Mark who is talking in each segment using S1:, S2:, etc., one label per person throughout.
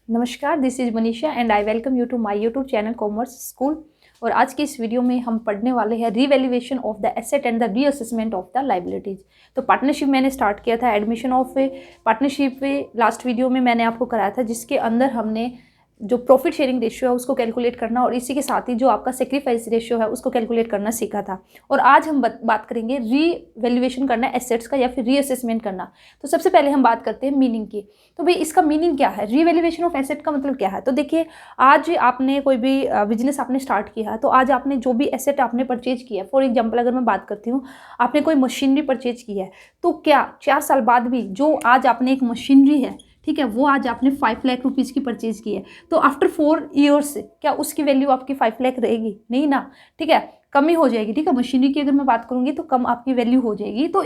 S1: नमस्कार, this is Manisha and I welcome you to my YouTube channel commerce school. और आज की इस वीडियो में हम पढ़ने वाले हैं revaluation of the asset and the reassessment of the liabilities. तो पार्टनरशिप मैंने स्टार्ट किया था, admission of partnership last video में मैंने आपको कराया था, जिसके अंदर हमने जो प्रॉफिट शेयरिंग रेशियो है उसको कैलकुलेट करना और इसी के साथ ही जो आपका सेक्रीफाइस रेशियो है उसको कैलकुलेट करना सीखा था। और आज हम बात करेंगे रीवैल्यूएशन करना एसेट्स का या फिर रीअसेसमेंट करना। तो सबसे पहले हम बात करते हैं मीनिंग की। तो भाई इसका मीनिंग क्या है, रीवैल्यूएशन ऑफ एसेट का मतलब क्या है। तो देखिए, आज आपने कोई भी बिजनेस आपने स्टार्ट किया है, तो आज आपने जो भी एसेट आपने परचेज किया है, फॉर एग्जाम्पल अगर मैं बात करती हूँ, आपने कोई मशीनरी परचेज की है, तो क्या 4 साल बाद भी जो आज आपने एक मशीनरी है, ठीक है, वो आज आपने 5 लाख रुपीज़ की परचेज की है, तो आफ्टर 4 ईयर्स क्या उसकी वैल्यू आपकी 5 लाख रहेगी? नहीं ना, ठीक है, कमी हो जाएगी। ठीक है, मशीनरी की अगर मैं बात करूंगी तो कम आपकी वैल्यू हो जाएगी। तो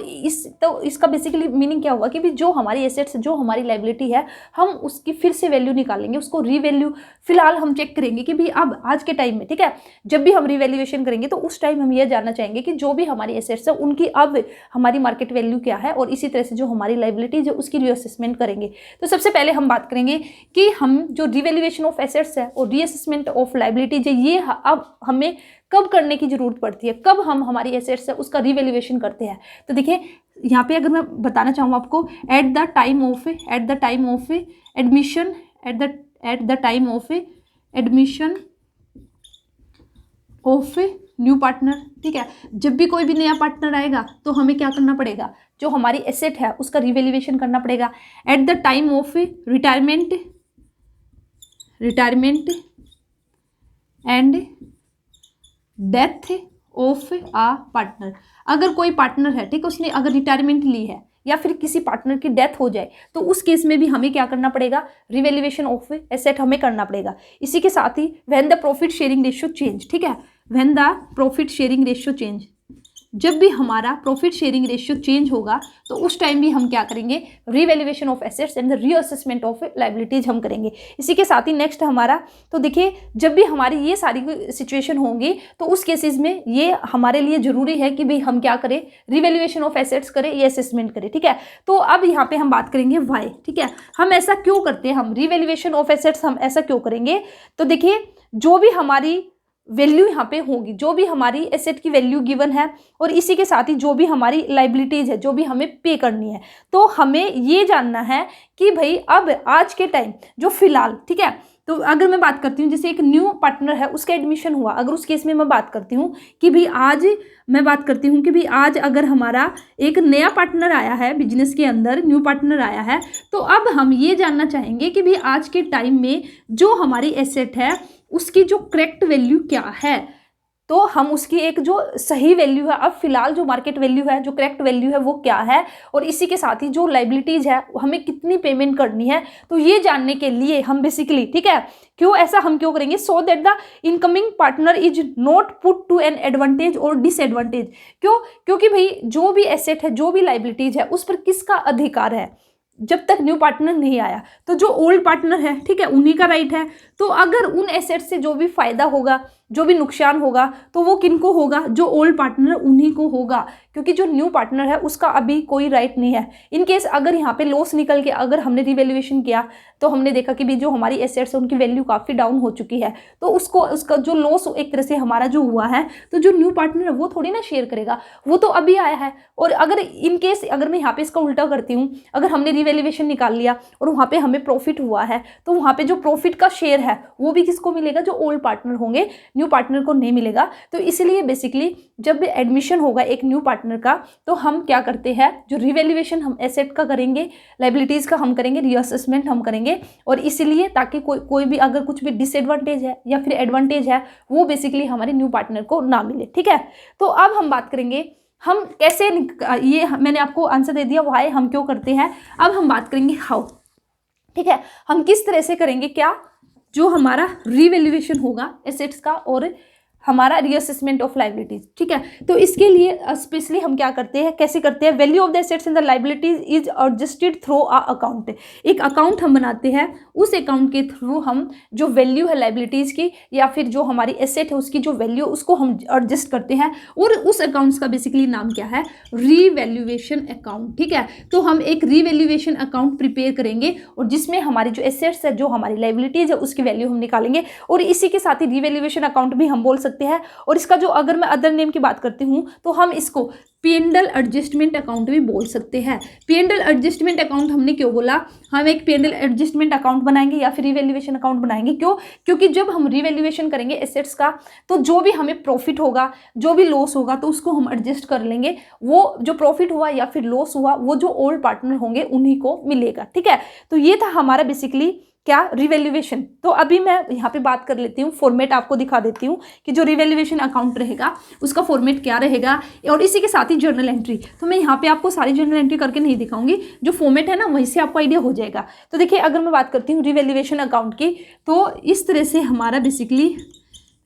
S1: इसका बेसिकली मीनिंग क्या हुआ कि भी जो हमारी एसेट्स, जो हमारी लायबिलिटी है, हम उसकी फिर से वैल्यू निकालेंगे, उसको रीवैल्यू फिलहाल हम चेक करेंगे कि भी अब आज के टाइम में, ठीक है, जब भी हम रीवैल्यूएशन करेंगे तो उस टाइम हम ये जानना चाहेंगे कि जो भी हमारी एसेट्स है उनकी अब हमारी मार्केट वैल्यू क्या है, और इसी तरह से जो हमारी लायबिलिटीज है उसकी रीअसेसमेंट करेंगे। तो सबसे पहले हम बात करेंगे कि हम जो रीवैल्यूएशन ऑफ एसेट्स है और रीअसेसमेंट ऑफ लायबिलिटीज है, ये अब हमें कब करने की जरूरत पड़ती है, कब हम हमारी एसेट्स है उसका रीवैल्यूएशन करते हैं। तो देखिए, यहाँ पे अगर मैं बताना चाहूँ आपको, eight the time of admission, eight the time of admission of new partner, ठीक है, जब भी कोई भी नया पार्टनर आएगा तो हमें क्या करना पड़ेगा, जो हमारी एसेट है उसका रीवैल्यूएशन करना पड़ेगा। At the time of retirement and death of a partner, अगर कोई पार्टनर है, ठीक है, उसने अगर रिटायरमेंट ली है या फिर किसी पार्टनर की डेथ हो जाए, तो उस केस में भी हमें क्या करना पड़ेगा, रिवैल्यूएशन ऑफ एसेट हमें करना पड़ेगा। इसी के साथ ही when the profit sharing ratio change, ठीक है, when the profit sharing ratio change, जब भी हमारा प्रॉफिट शेयरिंग रेशियो चेंज होगा तो उस टाइम भी हम क्या करेंगे, revaluation of assets and the reassessment of liabilities हम करेंगे। इसी के साथ ही नेक्स्ट हमारा, तो देखिए, जब भी हमारी ये सारी सिचुएशन होंगी तो उस केसेस में ये हमारे लिए जरूरी है कि भाई हम क्या करें, रिवैल्यूएशन ऑफ एसेट्स करें या असेसमेंट करें। ठीक है, तो अब यहाँ पे हम बात करेंगे वाई, ठीक है, हम ऐसा क्यों करते हैं, हम रिवैल्यूएशन ऑफ एसेट्स हम ऐसा क्यों करेंगे। तो देखिए, जो भी हमारी वैल्यू यहाँ पे होगी, जो भी हमारी एसेट की वैल्यू गिवन है, और इसी के साथ ही जो भी हमारी लायबिलिटीज है, जो भी हमें पे करनी है, तो हमें ये जानना है कि भाई अब आज के टाइम जो फिलहाल, ठीक है, तो अगर मैं बात करती हूँ जैसे एक न्यू पार्टनर है, उसका एडमिशन हुआ, अगर उस केस में मैं बात करती हूँ कि भाई आज मैं बात करती हूँ कि भाई आज अगर हमारा एक नया पार्टनर आया है बिजनेस के अंदर, न्यू पार्टनर आया है, तो अब हम ये जानना चाहेंगे कि भाई आज के टाइम में जो हमारी एसेट है उसकी जो करेक्ट वैल्यू क्या है, तो हम उसकी एक जो सही वैल्यू है, अब फिलहाल जो मार्केट वैल्यू है, जो करेक्ट वैल्यू है वो क्या है, और इसी के साथ ही जो लायबिलिटीज है हमें कितनी पेमेंट करनी है। तो ये जानने के लिए हम बेसिकली, ठीक है, क्यों ऐसा हम क्यों करेंगे, so that the incoming partner is not put to an advantage और डिसएडवांटेज। क्यों? क्योंकि भाई जो भी एसेट है, जो भी लायबिलिटीज है, उस पर किसका अधिकार है, जब तक न्यू पार्टनर नहीं आया, तो जो ओल्ड पार्टनर है, ठीक है, उन्हीं का राइट है। तो अगर उन एसेट से जो भी फायदा होगा, जो भी नुकसान होगा, तो वो किनको होगा, जो ओल्ड पार्टनर उन्हीं को होगा, क्योंकि जो न्यू पार्टनर है उसका अभी कोई राइट नहीं है। इन केस अगर यहाँ पे लॉस निकल के अगर हमने रिवैल्यूएशन किया तो हमने देखा कि भी जो हमारी एसेट्स है उनकी वैल्यू काफ़ी डाउन हो चुकी है, तो उसका जो लॉस एक तरह से हमारा जो हुआ है, तो जो न्यू पार्टनर है वो थोड़ी ना शेयर करेगा, वो तो अभी आया है। और अगर इन केस अगर मैं यहाँ पे इसका उल्टा करती हूँ, अगर हमने रिवैल्यूएशन निकाल लिया और वहाँ पे हमें प्रॉफिट हुआ है, तो वहाँ पे जो प्रॉफिट का शेयर है वो भी किसको मिलेगा, जो ओल्ड पार्टनर होंगे, न्यू पार्टनर को नहीं मिलेगा। तो इसलिए बेसिकली जब भी एडमिशन होगा एक न्यू पार्टनर का, तो हम क्या करते हैं, जो रिवैल्यूएशन हम एसेट का करेंगे, लायबिलिटीज का हम करेंगे, रीअसेसमेंट हम करेंगे, और इसीलिए ताकि कोई भी अगर कुछ भी डिसएडवांटेज है या फिर एडवांटेज है, वो बेसिकली हमारे न्यू पार्टनर को ना मिले। ठीक है, तो अब हम बात करेंगे हम कैसे, ये मैंने आपको आंसर दे दिया व्हाई, हम क्यों करते हैं। अब हम बात करेंगे हाउ, ठीक है, हम किस तरह से करेंगे, क्या जो हमारा रिवैल्यूएशन होगा एसेट्स का और हमारा रीअसेसमेंट ऑफ लाइबिलिटीज, ठीक है। तो इसके लिए स्पेशली हम क्या करते हैं, कैसे करते हैं, value of the assets and the liabilities is adjusted through a account. एक अकाउंट हम बनाते हैं, उस अकाउंट के थ्रू हम जो वैल्यू है लाइबिलिटीज की या फिर जो हमारी एसेट है उसकी जो वैल्यू उसको हम एडजस्ट करते हैं, और उस अकाउंट्स का बेसिकली नाम क्या है, रीवैल्यूएशन अकाउंट, ठीक है। तो हम एक रीवैल्यूएशन अकाउंट प्रिपेयर करेंगे और जिसमें हमारी जो एसेट्स है, जो हमारी लाइबिलिटीज है, उसकी वैल्यू हम निकालेंगे, और इसी के साथ ही रीवैल्यूएशन अकाउंट भी हम बोल सकते हैं। और इसका जो अगर मैं अदर नेम की बात करती हूँ तो हम इसको P&L एडजस्टमेंट अकाउंट भी बोल सकते हैं। P&L एडजस्टमेंट अकाउंट हमने क्यों बोला, हम एक P&L एडजस्टमेंट अकाउंट बनाएंगे या फिर रिवैल्यूएशन अकाउंट बनाएंगे, क्यों, क्योंकि जब हम रिवैल्यूएशन करेंगे एसेट्स का तो जो भी हमें प्रॉफिट होगा, जो भी लॉस होगा, तो उसको हम एडजस्ट कर लेंगे। वो जो प्रॉफिट हुआ या फिर लॉस हुआ वो जो ओल्ड पार्टनर होंगे उन्हीं को मिलेगा, ठीक है। तो ये था हमारा बेसिकली क्या, रिवैल्यूएशन। तो अभी मैं यहाँ पे बात कर लेती हूँ, फॉर्मेट आपको दिखा देती हूँ कि जो रिवैल्यूएशन अकाउंट रहेगा उसका फॉर्मेट क्या रहेगा, और इसी के साथ ही जर्नल एंट्री। तो मैं यहाँ पे आपको सारी जर्नल एंट्री करके नहीं दिखाऊंगी, जो फॉर्मेट है ना वहीं से आपको आइडिया हो जाएगा। तो देखिए, अगर मैं बात करती हूँ रिवैल्यूएशन अकाउंट की, तो इस तरह से हमारा बेसिकली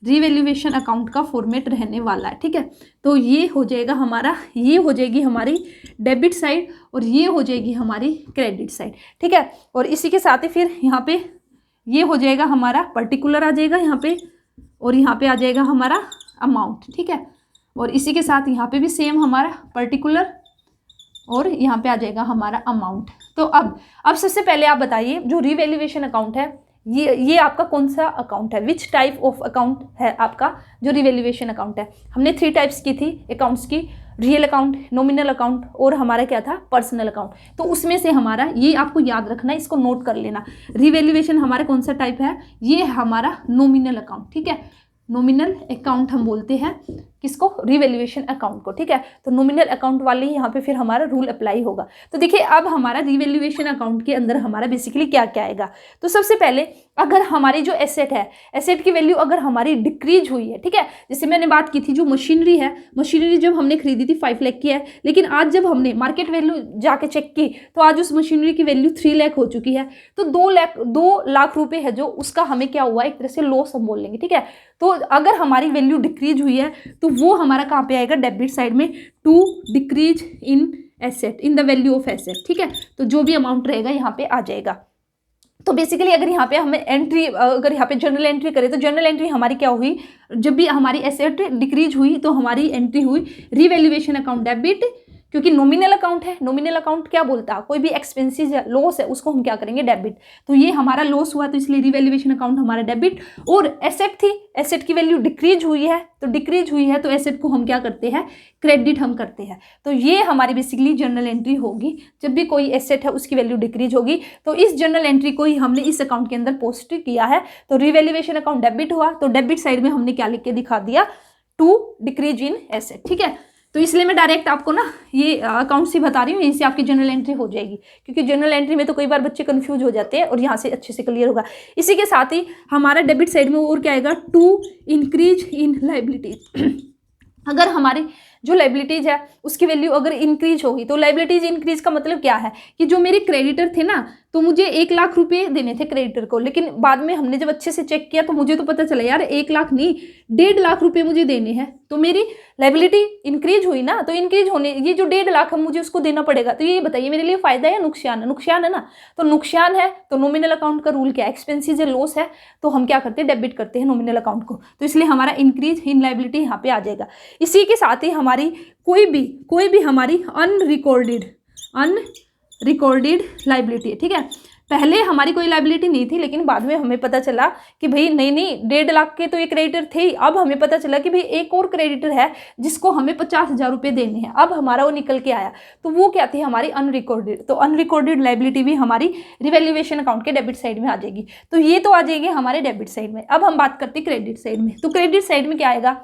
S1: रिवैल्यूएशन अकाउंट का फॉर्मेट रहने वाला है, ठीक है। तो ये हो जाएगा हमारा, ये हो जाएगी हमारी डेबिट साइड और ये हो जाएगी हमारी क्रेडिट साइड, ठीक है। और इसी के साथ ही फिर यहाँ पे ये हो जाएगा हमारा पर्टिकुलर आ जाएगा यहाँ पे, और यहाँ पे आ जाएगा हमारा अमाउंट, ठीक है। और इसी के साथ यहाँ पे भी सेम हमारा पर्टिकुलर और यहाँ पे आ जाएगा हमारा अमाउंट। तो अब सबसे पहले आप बताइए, जो रिवैल्यूएशन अकाउंट है ये आपका कौन सा अकाउंट है, विच टाइप ऑफ अकाउंट है आपका जो रिवैल्यूएशन अकाउंट है। हमने 3 टाइप्स की थी अकाउंट्स की, रियल अकाउंट, नॉमिनल अकाउंट और हमारा क्या था, पर्सनल अकाउंट। तो उसमें से हमारा ये आपको याद रखना, इसको नोट कर लेना, रिवैल्यूएशन हमारा कौन सा टाइप है, ये हमारा नॉमिनल अकाउंट, ठीक है। नॉमिनल अकाउंट हम बोलते हैं किसको, रिवैल्यूएशन अकाउंट को, ठीक है। तो नॉमिनल अकाउंट वाले यहाँ पे फिर हमारा रूल अप्लाई होगा। तो देखिए, अब हमारा रिवैल्यूएशन अकाउंट के अंदर हमारा बेसिकली क्या क्या आएगा। तो सबसे पहले अगर हमारी जो एसेट है, एसेट की वैल्यू अगर हमारी डिक्रीज हुई है, ठीक है, जैसे मैंने बात की थी जो मशीनरी है, मशीनरी जब हमने खरीदी थी 5 लाख की है, लेकिन आज जब हमने मार्केट वैल्यू जाके चेक की तो आज उस मशीनरी की वैल्यू 3 लाख हो चुकी है। तो 2 लाख रुपए है जो उसका हमें क्या हुआ, एक तरह से लॉस हम बोल लेंगे, ठीक है। तो अगर हमारी वैल्यू डिक्रीज हुई है तो वो हमारा कहाँ पे आएगा, डेबिट साइड में, to decrease in asset, in the value of asset, ठीक है। तो जो भी अमाउंट रहेगा यहाँ पे आ जाएगा। तो बेसिकली अगर यहाँ पे हमें एंट्री, अगर यहाँ पे जर्नल एंट्री करें तो जर्नल एंट्री हमारी क्या हुई, जब भी हमारी एसेट डिक्रीज हुई तो हमारी एंट्री हुई रिवैल्यूएशन अकाउंट डेबिट, क्योंकि नॉमिनल अकाउंट है। नॉमिनल अकाउंट क्या बोलता है, कोई भी एक्सपेंसेस है, लॉस है, उसको हम क्या करेंगे, डेबिट। तो ये हमारा लॉस हुआ तो इसलिए रिवैल्यूएशन अकाउंट हमारा डेबिट। और एसेट थी, एसेट की वैल्यू डिक्रीज हुई है, तो डिक्रीज हुई है तो एसेट को हम क्या करते हैं, क्रेडिट हम करते हैं। तो ये हमारी बेसिकली जर्नल एंट्री होगी, जब भी कोई एसेट है उसकी वैल्यू डिक्रीज होगी तो इस जर्नल एंट्री को ही हमने इस अकाउंट के अंदर पोस्ट किया है। तो रिवैल्यूएशन अकाउंट डेबिट हुआ तो डेबिट साइड में हमने क्या लिख के दिखा दिया, टू डिक्रीज इन एसेट, ठीक है। तो इसलिए मैं डायरेक्ट आपको ना ये अकाउंट से बता रही हूँ, इससे आपकी जनरल एंट्री हो जाएगी, क्योंकि जनरल एंट्री में तो कई बार बच्चे कंफ्यूज हो जाते हैं और यहाँ से अच्छे से क्लियर होगा। इसी के साथ ही हमारा डेबिट साइड में और क्या आएगा, टू इंक्रीज इन लाइबिलिटीज। अगर हमारी जो लाइबिलिटीज है उसकी वैल्यू अगर इंक्रीज होगी, तो लाइबिलिटीज इंक्रीज का मतलब क्या है कि जो मेरे क्रेडिटर थे ना, तो मुझे 1 लाख रुपए देने थे क्रेडिटर को, लेकिन बाद में हमने जब अच्छे से चेक किया तो मुझे तो पता चला यार 1 लाख नहीं 1.5 लाख रुपए मुझे देने हैं। तो मेरी लाइबिलिटी इंक्रीज हुई ना, तो इंक्रीज होने ये जो 1.5 लाख है मुझे उसको देना पड़ेगा। तो ये बताइए मेरे लिए फायदा है नुकसान है, नुकसान है ना। तो नुकसान है तो नॉमिनल अकाउंट का रूल क्या है, एक्सपेंसेस है, लॉस है, तो हम क्या करते हैं, डेबिट करते हैं नॉमिनल अकाउंट को। तो इसलिए हमारा इंक्रीज इन लाइबिलिटी यहाँ पे आ जाएगा। इसी के साथ ही हमारी कोई भी हमारी अनरिकॉर्डेड लाइबिलिटी है, ठीक है। पहले हमारी कोई लाइबिलिटी नहीं थी, लेकिन बाद में हमें पता चला कि भाई नहीं 1.5 लाख के तो ये क्रेडिटर थे ही, अब हमें पता चला कि भाई एक और क्रेडिटर है जिसको हमें 50,000 रुपये देने हैं। अब हमारा वो निकल के आया, तो वो क्या थी, हमारी अनरिकॉर्डेड। तो अनरिकॉर्डेड लाइबिलिटी भी हमारी रिवैल्यूएशन अकाउंट के डेबिट साइड में आ जाएगी। तो ये तो आ जाएगी हमारे डेबिट साइड में। अब हम बात करते हैं क्रेडिट साइड में। तो क्रेडिट साइड में क्या आएगा,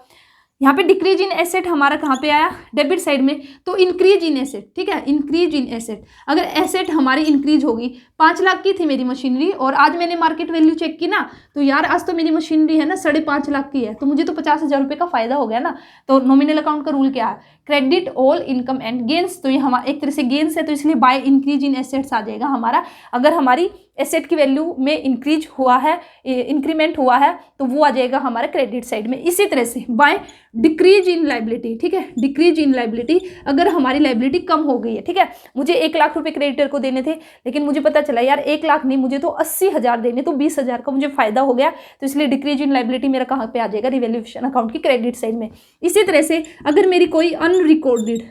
S1: यहाँ पे डिक्रीज इन एसेट हमारा कहाँ पे आया, डेबिट साइड में। तो इंक्रीज इन एसेट, ठीक है, इंक्रीज इन एसेट। अगर एसेट हमारी इंक्रीज होगी, 5 लाख की थी मेरी मशीनरी और आज मैंने मार्केट वैल्यू चेक की ना, तो यार आज तो मेरी मशीनरी है ना 5.5 लाख की है, तो मुझे तो 50,000 रुपये का फायदा हो गया ना। तो नॉमिनल अकाउंट का रूल क्या है, credit all income and gains. तो ये हमारा एक तरह से गेन्स है, तो इसलिए बाय इंक्रीज इन एसेट्स आ जाएगा हमारा। अगर हमारी एसेट की वैल्यू में इंक्रीज हुआ है, इंक्रीमेंट हुआ है, तो वो आ जाएगा हमारे क्रेडिट साइड में। इसी तरह से बाय डिक्रीज इन लाइबिलिटी, ठीक है, डिक्रीज इन लाइबिलिटी, अगर हमारी लाइबिलिटी कम हो गई है, ठीक है, मुझे 1 लाख रुपए क्रेडिटर को देने थे, लेकिन मुझे पता चला यार 1 लाख नहीं, मुझे तो 80,000 देने, तो 20,000 का मुझे फायदा हो गया, तो इसलिए डिक्रीज इन लाइबिलिटी मेरा कहाँ पे आ जाएगा, रिवैल्यूएशन अकाउंट की क्रेडिट साइड में। इसी तरह से अगर मेरी कोई अनरिकॉर्डेड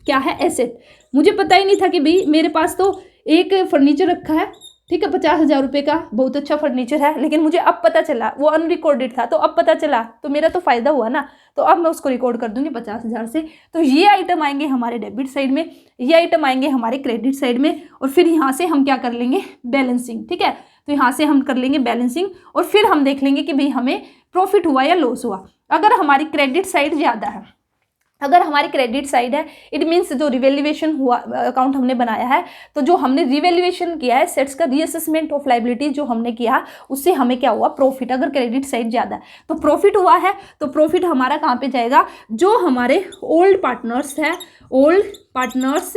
S1: क्या है एसेट, मुझे पता ही नहीं था कि भाई मेरे पास तो एक फर्नीचर रखा है, ठीक है, 50,000 रुपये का, बहुत अच्छा फर्नीचर है, लेकिन मुझे अब पता चला, वो अनरिकॉर्डेड था, तो अब पता चला, तो मेरा तो फायदा हुआ ना, तो अब मैं उसको रिकॉर्ड कर दूंगी 50,000 से। तो ये आइटम आएंगे हमारे डेबिट साइड में, ये आइटम आएंगे हमारे क्रेडिट साइड में, और फिर यहाँ से हम क्या कर लेंगे, बैलेंसिंग, ठीक है, तो यहाँ से हम कर लेंगे बैलेंसिंग, और फिर हम देख लेंगे कि भाई हमें प्रॉफिट हुआ या लॉस हुआ। अगर हमारी क्रेडिट साइड ज़्यादा है, अगर हमारी क्रेडिट साइड है, इट मीन्स जो रिवैल्यूएशन हुआ अकाउंट हमने बनाया है, तो जो हमने रिवैल्यूएशन किया है, सेट्स का रीअसेसमेंट ऑफ लायबिलिटी जो हमने किया, उससे हमें क्या हुआ, प्रॉफिट। अगर क्रेडिट साइड ज़्यादा है तो प्रॉफिट हुआ है, तो प्रॉफिट हमारा कहाँ पे जाएगा, जो हमारे ओल्ड पार्टनर्स है, ओल्ड पार्टनर्स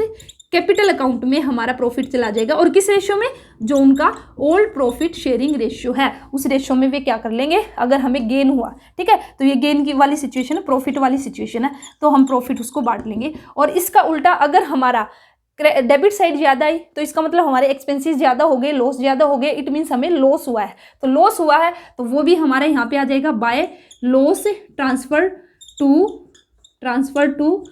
S1: कैपिटल अकाउंट में हमारा प्रॉफिट चला जाएगा। और किस रेशियो में, जो उनका ओल्ड प्रॉफिट शेयरिंग रेशियो है, उस रेशियो में वे क्या कर लेंगे, अगर हमें गेन हुआ, ठीक है, तो ये गेन की वाली सिचुएशन है, प्रॉफिट वाली सिचुएशन है, तो हम प्रॉफिट उसको बांट लेंगे। और इसका उल्टा, अगर हमारा डेबिट साइड ज़्यादा आई, तो इसका मतलब हमारे एक्सपेंसेस ज़्यादा हो गए, लॉस ज़्यादा हो गए, इट मीन्स हमें लॉस हुआ है। तो लॉस हुआ है तो वो भी हमारा यहाँ पे आ जाएगा by loss transfer to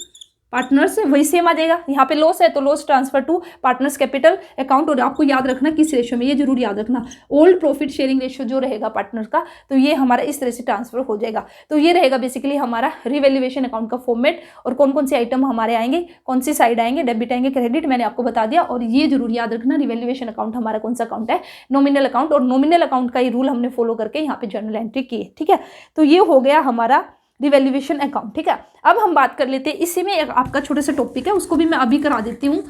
S1: partners, वही सेम आ जाएगा। यहाँ पे लॉस है तो loss transfer to partners capital account. और आपको याद रखना किस रेशियो में, ये जरूर याद रखना, ओल्ड प्रॉफिट शेयरिंग रेशियो जो रहेगा पार्टनर का, तो ये हमारा इस तरह से ट्रांसफर हो जाएगा। तो ये रहेगा बेसिकली हमारा रिवैल्यूएशन अकाउंट का फॉर्मेट। और कौन कौन से आइटम हमारे आएंगे, कौन सी साइड आएंगे, डेबिट आएंगे, क्रेडिट, मैंने आपको बता दिया। और ये जरूर याद रखना, रिवैल्यूएशन अकाउंट हमारा कौन सा अकाउंट है, नॉमिनल अकाउंट। और नॉमिनल अकाउंट का ये रूल हमने फॉलो करके यहाँ पे जर्नल एंट्री की है, ठीक है। तो ये हो गया हमारा रिवैल्यूएशन अकाउंट, ठीक है। अब हम बात कर लेते हैं, इसी में एक आपका छोटा सा टॉपिक है, उसको भी मैं अभी करा देती हूँ।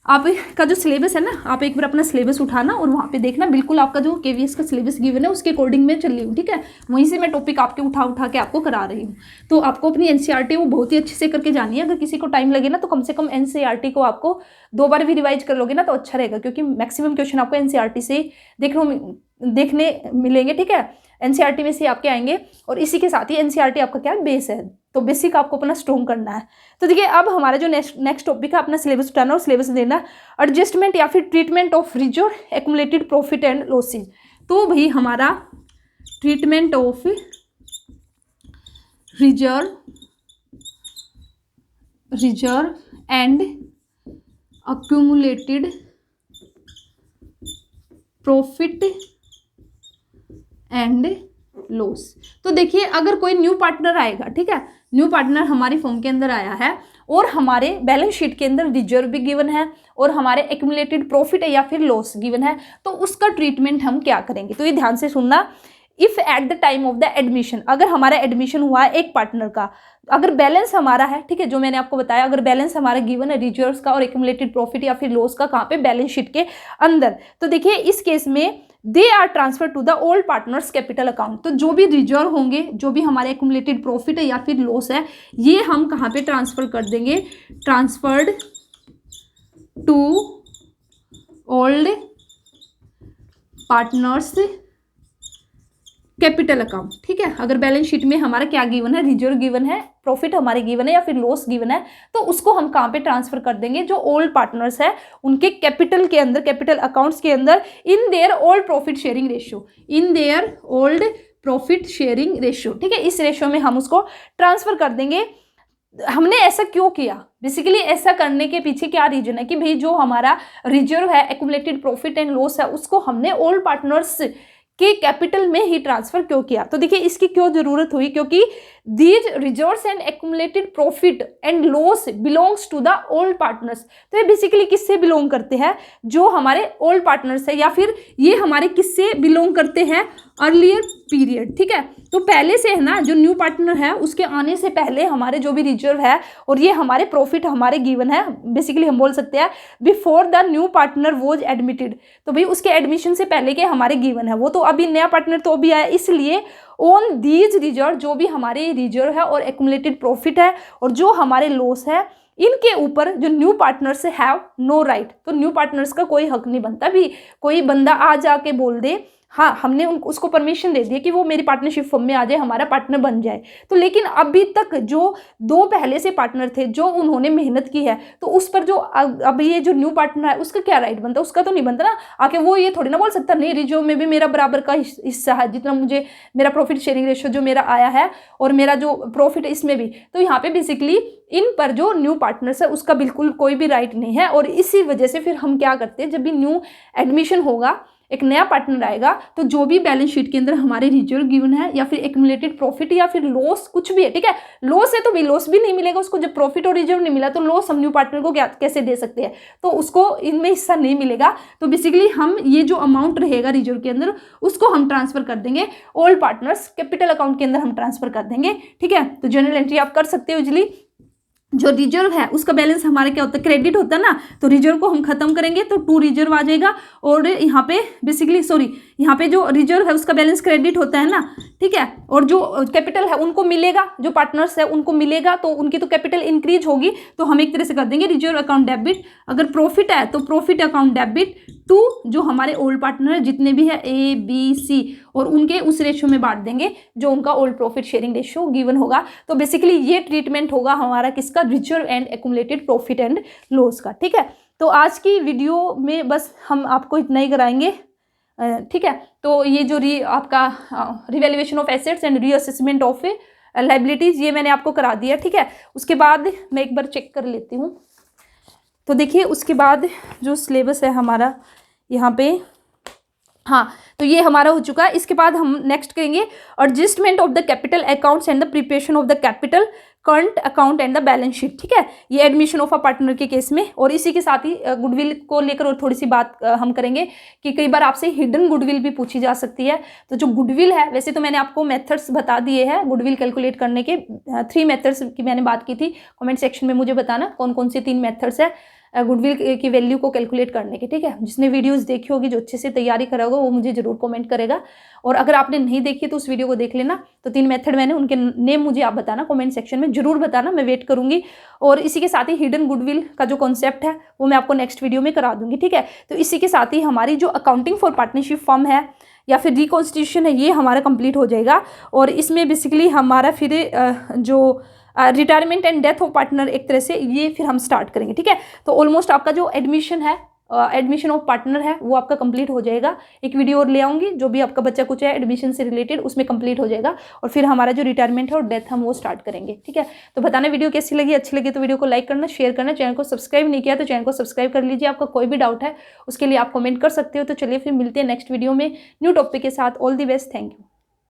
S1: आपका जो सिलेबस है ना, आप एक बार अपना सिलेबस उठाना और वहाँ पे देखना, बिल्कुल आपका जो केवीएस का सिलेबस गिवन है उसके अकॉर्डिंग मैं चल रही हूँ, ठीक है। वहीं से मैं टॉपिक आपके उठा के आपको करा रही हूँ। तो आपको अपनी एनसीईआरटी वो बहुत ही अच्छे से करके जानी है। अगर किसी को टाइम लगे ना, तो कम से कम एनसीईआरटी को आपको 2 बार भी रिवाइज कर लोगे ना, तो अच्छा रहेगा, क्योंकि मैक्सिमम क्वेश्चन आपको एनसीईआरटी से देखने मिलेंगे, ठीक है। एनसीईआरटी में से आपके आएंगे, और इसी के साथ ही एनसीईआरटी आपका क्या बेस है, तो बेसिक आपको अपना स्ट्रॉन्ग करना है। तो देखिए, अब हमारा जो नेक्स्ट टॉपिक है, अपना सिलेबस उठाना और सिलेबस देना, एडजस्टमेंट या फिर treatment of reserve accumulated profit and losses. तो भाई हमारा treatment of reserve and accumulated profit and loss. तो देखिए, अगर कोई न्यू पार्टनर आएगा, ठीक है, न्यू पार्टनर हमारी फर्म के अंदर आया है, और हमारे बैलेंस शीट के अंदर रिजर्व भी गिवन है, और हमारे एक्युमुलेटेड प्रॉफिट या फिर लॉस गिवन है, तो उसका ट्रीटमेंट हम क्या करेंगे। तो ये ध्यान से सुनना, if at the time of the admission, अगर हमारा एडमिशन हुआ है एक पार्टनर का, अगर बैलेंस हमारा है, ठीक है, जो मैंने आपको बताया, अगर बैलेंस हमारा गिवन है रिजर्व्स का और एक्युमुलेटेड प्रॉफिट या फिर लॉस का, कहाँ पे, बैलेंस शीट के अंदर, तो देखिए इस केस में they are transfer to the old partners capital account. तो जो भी रिजर्व होंगे, जो भी हमारे एक्युमुलेटेड प्रॉफिट है या फिर लॉस है, ये हम कहाँ पे ट्रांसफर कर देंगे, transferred to old partners capital account, ठीक है। अगर बैलेंस शीट में हमारा क्या गिवन है, रिजर्व गिवन है, प्रॉफिट हमारे गिवन है या फिर लॉस गिवन है, तो उसको हम कहाँ पे ट्रांसफर कर देंगे, जो ओल्ड पार्टनर्स है उनके कैपिटल के अंदर, कैपिटल अकाउंट्स के अंदर, in their old profit sharing ratio, in their old profit sharing ratio, ठीक है। इस रेशियो में हम उसको ट्रांसफर कर देंगे। हमने ऐसा क्यों किया, बेसिकली ऐसा करने के पीछे क्या रीजन है कि भाई जो हमारा रिजर्व है, एक्युमुलेटेड प्रॉफिट एंड लॉस है, उसको हमने ओल्ड पार्टनर्स के कैपिटल में ही ट्रांसफर क्यों किया। तो देखिए इसकी क्यों जरूरत हुई, क्योंकि these reserves and accumulated profit and loss belongs to the old partners. तो ये बेसिकली किससे बिलोंग करते हैं, जो हमारे ओल्ड पार्टनर्स है, या फिर ये हमारे किससे बिलोंग करते हैं, अर्लियर पीरियड, ठीक है। तो पहले से है ना, जो न्यू पार्टनर है उसके आने से पहले हमारे जो भी रिजर्व है और ये हमारे प्रॉफिट हमारे गिवन है, बेसिकली हम बोल सकते हैं before the new partner was admitted. तो भाई उसके एडमिशन से पहले के हमारे गिवन है, वो तो अभी नया पार्टनर तो अभी आया, इसलिए ऑन दीज रिजर्व, जो भी हमारे रिजर्व है और एक्युमुलेटेड प्रॉफिट है और जो हमारे लॉस है, इनके ऊपर जो new partners have no right. तो न्यू पार्टनर्स का कोई हक नहीं बनता। भी कोई बंदा आ जाके बोल दे हाँ हमने उसको परमिशन दे दी कि वो मेरी पार्टनरशिप फर्म में आ जाए, हमारा पार्टनर बन जाए, तो लेकिन अभी तक जो दो पहले से पार्टनर थे जो उन्होंने मेहनत की है, तो उस पर जो अब ये जो न्यू पार्टनर है उसका क्या राइट बनता है? उसका तो नहीं बनता ना। आके वो ये थोड़ी ना बोल सकता नहीं रिजर्व में भी मेरा बराबर का हिस्सा है, जितना मुझे मेरा प्रॉफिट शेयरिंग रेशियो जो मेरा आया है और मेरा जो प्रॉफिट है इसमें भी। तो यहाँ पे बेसिकली इन पर जो न्यू पार्टनर्स है उसका बिल्कुल कोई भी राइट नहीं है। और इसी वजह से फिर हम क्या करते हैं, जब भी न्यू एडमिशन होगा, एक नया पार्टनर आएगा, तो जो भी बैलेंस शीट के अंदर हमारे रिजर्व गिवन है या फिर एक्यूमुलेटेड प्रॉफिट या फिर लॉस कुछ भी है, ठीक है, लॉस है तो भी लॉस भी नहीं मिलेगा उसको। जब प्रॉफिट और रिजर्व नहीं मिला तो लॉस हम न्यू पार्टनर को कैसे दे सकते हैं? तो उसको इनमें हिस्सा नहीं मिलेगा। तो बेसिकली हम ये जो अमाउंट रहेगा रिजर्व के अंदर उसको हम ट्रांसफर कर देंगे ओल्ड पार्टनर्स कैपिटल अकाउंट के अंदर हम ट्रांसफर कर देंगे, ठीक है। तो जर्नल एंट्री आप कर सकते हो इजिली। जो रिजर्व है उसका बैलेंस हमारे क्या होता है, क्रेडिट होता है ना, तो रिजर्व को हम खत्म करेंगे तो टू रिजर्व आ जाएगा। और यहाँ पे बेसिकली यहाँ पे जो रिजर्व है उसका बैलेंस क्रेडिट होता है ना, ठीक है। और जो कैपिटल है उनको मिलेगा, जो पार्टनर्स है उनको मिलेगा, तो उनकी तो कैपिटल इंक्रीज होगी, तो हम एक तरह से कर देंगे रिजर्व अकाउंट डेबिट। अगर प्रॉफिट है तो प्रॉफिट अकाउंट डेबिट टू जो हमारे ओल्ड पार्टनर है जितने भी है A B C, और उनके उस रेशियो में बांट देंगे जो उनका old profit sharing ratio given होगा। तो बेसिकली ये ट्रीटमेंट होगा हमारा किसका, reserve and accumulated profit and loss का, ठीक है। तो आज की वीडियो में बस हम आपको इतना ही कराएंगे, ठीक है। तो ये जो आपका revaluation of assets and reassessment of liabilities ये मैंने आपको करा दिया, ठीक है। उसके बाद मैं एक बार चेक कर लेती हूँ। तो देखिए उसके बाद जो सिलेबस है हमारा यहाँ पे, हाँ, तो ये हमारा हो चुका है। इसके बाद हम नेक्स्ट करेंगे adjustment of the capital accounts and the preparation of the capital current account and the balance sheet, ठीक है। ये एडमिशन ऑफ अ पार्टनर के केस में। और इसी के साथ ही गुडविल को लेकर और थोड़ी सी बात हम करेंगे कि कई बार आपसे हिडन गुडविल भी पूछी जा सकती है। तो जो गुडविल है, वैसे तो मैंने आपको मेथड्स बता दिए हैं गुडविल कैलकुलेट करने के, 3 मेथड्स की मैंने बात की थी। कमेंट सेक्शन में मुझे बताना कौन कौन से 3 मेथड्स है गुडविल की वैल्यू को कैलकुलेट करने के, ठीक है। जिसने वीडियोस देखी होगी, जो अच्छे से तैयारी करा होगा, वो मुझे जरूर कमेंट करेगा। और अगर आपने नहीं देखी तो उस वीडियो को देख लेना। तो 3 मेथड मैंने, उनके नेम मुझे आप बताना कमेंट सेक्शन में, जरूर बताना, मैं वेट करूंगी। और इसी के साथ ही हिडन गुडविल का जो कॉन्सेप्ट है वो मैं आपको नेक्स्ट वीडियो में करा दूंगी, ठीक है। तो इसी के साथ ही हमारी जो अकाउंटिंग फॉर पार्टनरशिप फर्म है या फिर रिकॉन्स्टिट्यूशन है, ये हमारा कंप्लीट हो जाएगा। और इसमें बेसिकली हमारा फिर जो retirement and death of partner एक तरह से ये फिर हम स्टार्ट करेंगे, ठीक है। तो ऑलमोस्ट आपका जो एडमिशन है, एडमिशन ऑफ पार्टनर है, वो आपका कंप्लीट हो जाएगा। एक वीडियो और ले आऊँगी, जो भी आपका बच्चा कुछ है एडमिशन से रिलेटेड उसमें कंप्लीट हो जाएगा। और फिर हमारा जो रिटायरमेंट है और डेथ हम वो स्टार्ट करेंगे, ठीक है। तो बताना वीडियो कैसी लगी, अच्छी लगी तो वीडियो को लाइक करना, शेयर करना, चैनल को सब्सक्राइब नहीं किया तो चैनल को सब्सक्राइब कर लीजिए। आपका कोई भी डाउट है उसके लिए आप कमेंट कर सकते हो। तो चलिए फिर मिलते हैं नेक्स्ट वीडियो में न्यू टॉपिक के साथ। All the best, thank you.